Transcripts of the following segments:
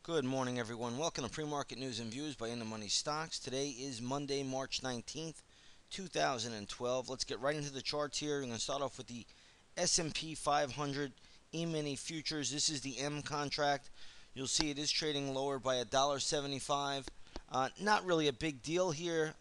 Good morning, everyone. Welcome to Pre-Market News and Views by In the Money Stocks. Today is Monday, March 19th, 2012. Let's get right into the charts here. We're going to start off with the S&P 500 E-mini futures. This is the M contract. You'll see it is trading lower by $1.75. Not really a big deal here.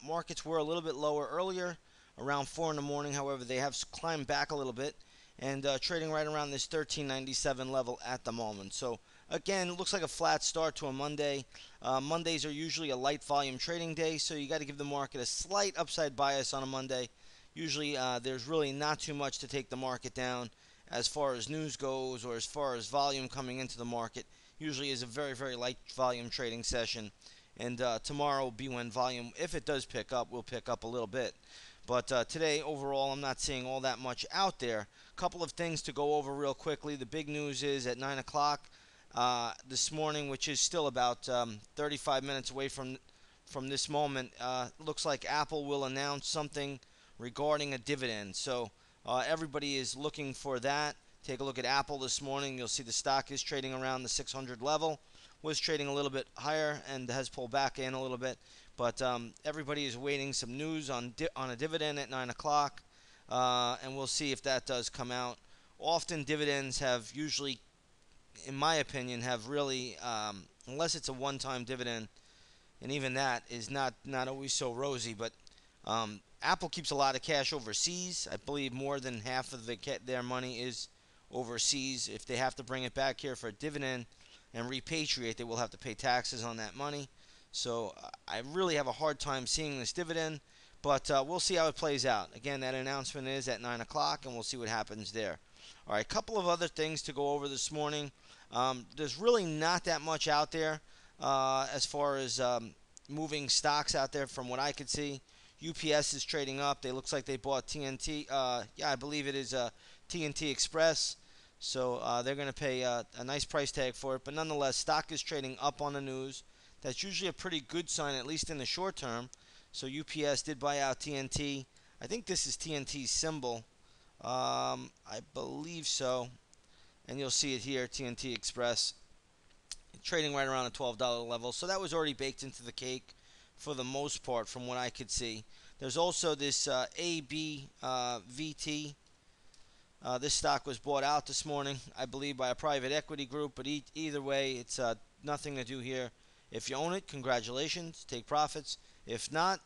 Markets were a little bit lower earlier, around 4 in the morning. However, they have climbed back a little bit and trading right around this 1397 level at the moment. So again, it looks like a flat start to a Monday. Mondays are usually a light volume trading day, so you got to give the market a slight upside bias on a Monday. Usually there's really not too much to take the market down as far as news goes or as far as volume coming into the market. Usually is a very, very light volume trading session. And tomorrow will be when volume, if it does pick up, will pick up a little bit. But today, overall, I'm not seeing all that much out there. A couple of things to go over real quickly. The big news is at 9 o'clock this morning, which is still about 35 minutes away from this moment. Looks like Apple will announce something regarding a dividend. So everybody is looking for that. Take a look at Apple this morning. You'll see the stock is trading around the 600 level. Was trading a little bit higher and has pulled back in a little bit. But everybody is waiting some news on a dividend at 9 o'clock. And we'll see if that does come out. Often dividends have usually, in my opinion, have really, unless it's a one-time dividend, and even that is not always so rosy. But Apple keeps a lot of cash overseas. I believe more than half of their money is overseas. If they have to bring it back here for a dividend and repatriate, they will have to pay taxes on that money. So I really have a hard time seeing this dividend, but we'll see how it plays out. Again, that announcement is at 9 o'clock, and we'll see what happens there. All right, a couple of other things to go over this morning. There's really not that much out there as far as moving stocks out there from what I could see. UPS is trading up. They looks like they bought TNT. I believe it is TNT Express. So they're going to pay a nice price tag for it. But nonetheless, stock is trading up on the news. That's usually a pretty good sign, at least in the short term. So UPS did buy out TNT. I think this is TNT's symbol. I believe so. And you'll see it here, TNT Express. Trading right around the $12 level. So that was already baked into the cake for the most part from what I could see. There's also this ABVT. This stock was bought out this morning, I believe, by a private equity group. But either way, it's nothing to do here. If you own it, congratulations, take profits. If not,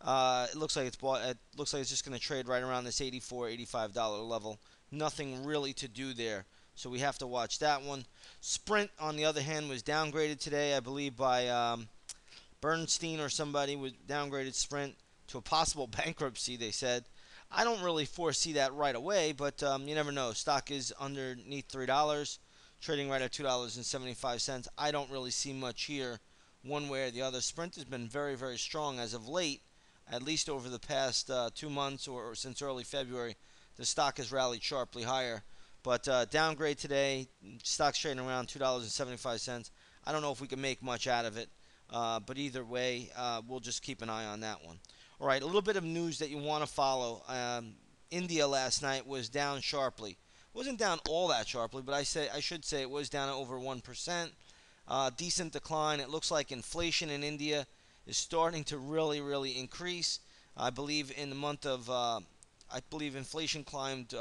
it looks like it's bought. It looks like it's just going to trade right around this $84, $85 level. Nothing really to do there, so we have to watch that one. Sprint, on the other hand, was downgraded today, I believe, by Bernstein or somebody. Was downgraded Sprint to a possible bankruptcy, they said. I don't really foresee that right away, but you never know. Stock is underneath $3, trading right at $2.75. I don't really see much here one way or the other. Sprint has been very, very strong as of late, at least over the past 2 months or since early February. The stock has rallied sharply higher. But downgrade today, stock's trading around $2.75. I don't know if we can make much out of it, but either way, we'll just keep an eye on that one. All right, a little bit of news that you want to follow. India last night was down sharply. It wasn't down all that sharply, but I should say it was down over 1%. Decent decline. It looks like inflation in India is starting to really, really increase. I believe in the month of, inflation climbed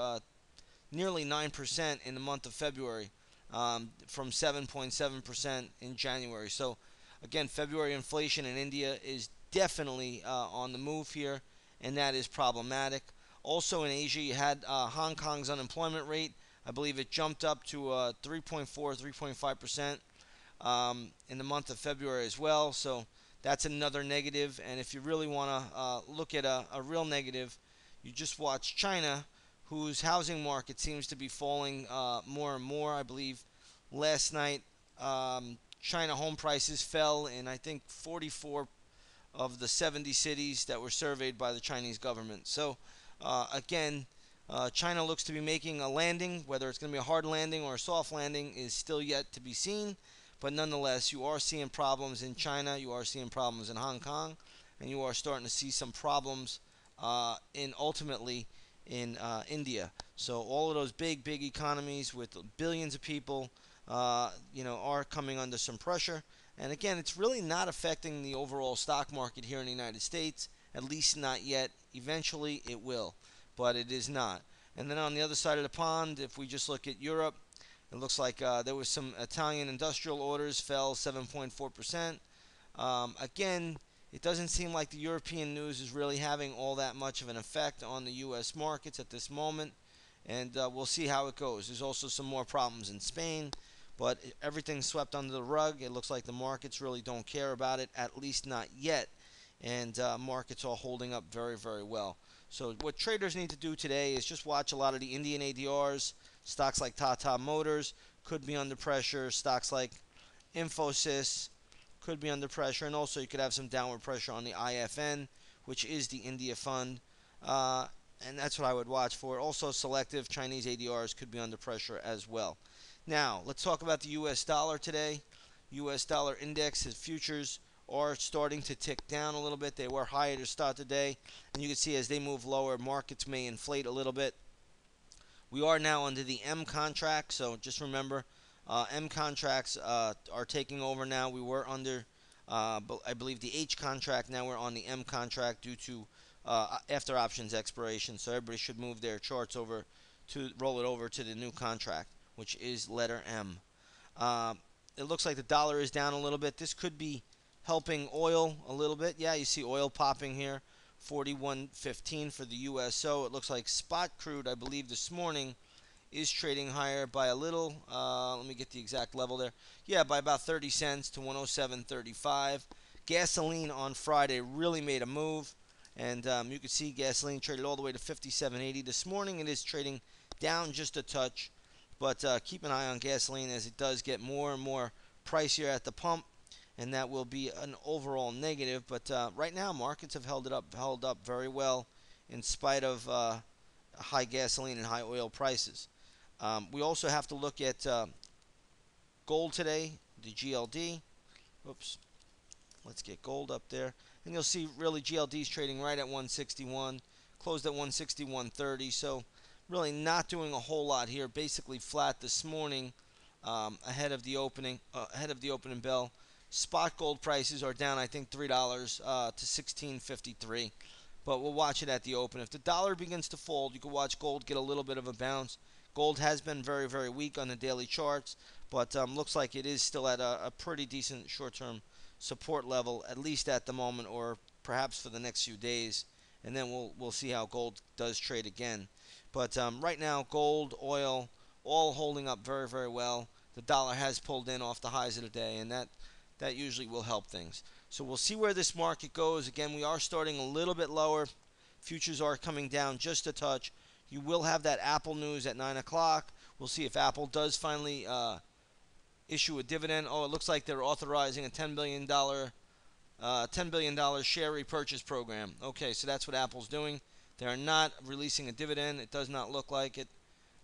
nearly 9% in the month of February, from 7.7% in January. So, again, February inflation in India is definitely on the move here, and that is problematic. Also in Asia, you had Hong Kong's unemployment rate. I believe it jumped up to 3.4, 3.5%. In the month of February as well. So that's another negative. And if you really want to look at a real negative, you just watch China, whose housing market seems to be falling more and more. I believe last night China home prices fell in, I think, 44 of the 70 cities that were surveyed by the Chinese government. So again, China looks to be making a landing. Whether it's going to be a hard landing or a soft landing is still yet to be seen. But nonetheless, you are seeing problems in China, you are seeing problems in Hong Kong, and you are starting to see some problems ultimately in India. So all of those big economies with billions of people, are coming under some pressure. And again, it's really not affecting the overall stock market here in the United States, at least not yet. Eventually it will, but it is not. And then on the other side of the pond, if we just look at Europe, it looks like there was some Italian industrial orders fell 7.4%. Again, it doesn't seem like the European news is really having all that much of an effect on the U.S. markets at this moment, and we'll see how it goes. There's also some more problems in Spain, but everything's swept under the rug. It looks like the markets really don't care about it, at least not yet, and markets are holding up very, very well. So what traders need to do today is just watch a lot of the Indian ADRs. Stocks like Tata Motors could be under pressure. Stocks like Infosys could be under pressure, and also you could have some downward pressure on the IFN, which is the India fund, and that's what I would watch for. Also, selective Chinese ADRs could be under pressure as well. Now, let's talk about the U.S. dollar today. U.S. dollar index, his futures are starting to tick down a little bit. They were higher to start the day, and you can see as they move lower, markets may inflate a little bit. We are now under the M contract, so just remember, M contracts are taking over now. We were under, I believe, the H contract. Now we're on the M contract due to after options expiration. So everybody should move their charts over to roll it over to the new contract, which is letter M. It looks like the dollar is down a little bit. This could be helping oil a little bit. Yeah, you see oil popping here. 41.15 for the USO. It looks like spot crude, I believe, this morning is trading higher by a little. Let me get the exact level there. Yeah, by about 30 cents to 107.35. Gasoline on Friday really made a move, and you can see gasoline traded all the way to 57.80. This morning it is trading down just a touch, but keep an eye on gasoline as it does get more and more pricier at the pump, and that will be an overall negative. But right now, markets have held up very well in spite of high gasoline and high oil prices. We also have to look at gold today, the GLD. Oops, let's get gold up there, and you'll see really GLD is trading right at 161, closed at 161.30. So really not doing a whole lot here. Basically flat this morning ahead of the opening bell. Spot gold prices are down, I think, $3 to 16.53, but we'll watch it at the open. If the dollar begins to fold, you can watch gold get a little bit of a bounce. Gold has been very, very weak on the daily charts, but looks like it is still at a pretty decent short-term support level, at least at the moment, or perhaps for the next few days, and then we'll see how gold does trade again. But right now, gold, oil, all holding up very, very well. The dollar has pulled in off the highs of the day, and that usually will help things. So we'll see where this market goes. Again, we are starting a little bit lower. Futures are coming down just a touch. You will have that Apple news at 9 o'clock. We'll see if Apple does finally issue a dividend. Oh, it looks like they're authorizing a $10 billion share repurchase program. Okay, so that's what Apple's doing. They are not releasing a dividend. It does not look like it.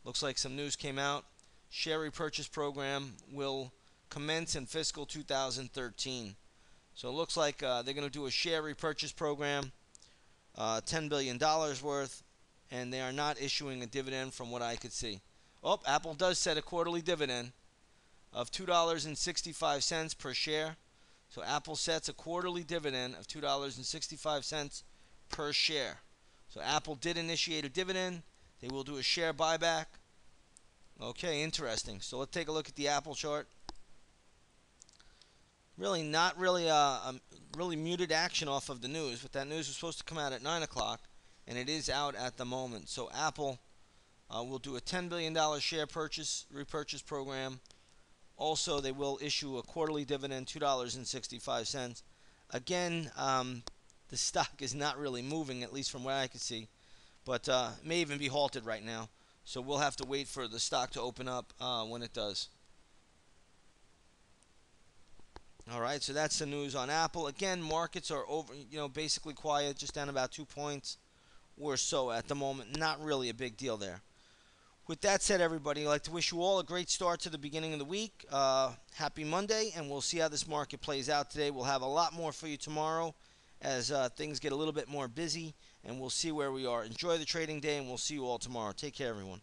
Looks like some news came out. Share repurchase program will commence in fiscal 2013. So it looks like they're going to do a share repurchase program, $10 billion worth, and they are not issuing a dividend from what I could see. Oh, Apple does set a quarterly dividend of $2.65 per share. So Apple sets a quarterly dividend of $2.65 per share. So Apple did initiate a dividend. They will do a share buyback. Okay, interesting. So let's take a look at the Apple chart. Really not really really muted action off of the news, but that news was supposed to come out at 9 o'clock, and it is out at the moment. So Apple will do a $10 billion share repurchase program. Also, they will issue a quarterly dividend, $2.65. Again, the stock is not really moving, at least from what I can see, but may even be halted right now. So we'll have to wait for the stock to open up when it does. All right, so that's the news on Apple. Again, markets are basically quiet, just down about 2 points or so at the moment. Not really a big deal there. With that said, everybody, I'd like to wish you all a great start to the beginning of the week. Happy Monday, and we'll see how this market plays out today. We'll have a lot more for you tomorrow as things get a little bit more busy, and we'll see where we are. Enjoy the trading day, and we'll see you all tomorrow. Take care, everyone.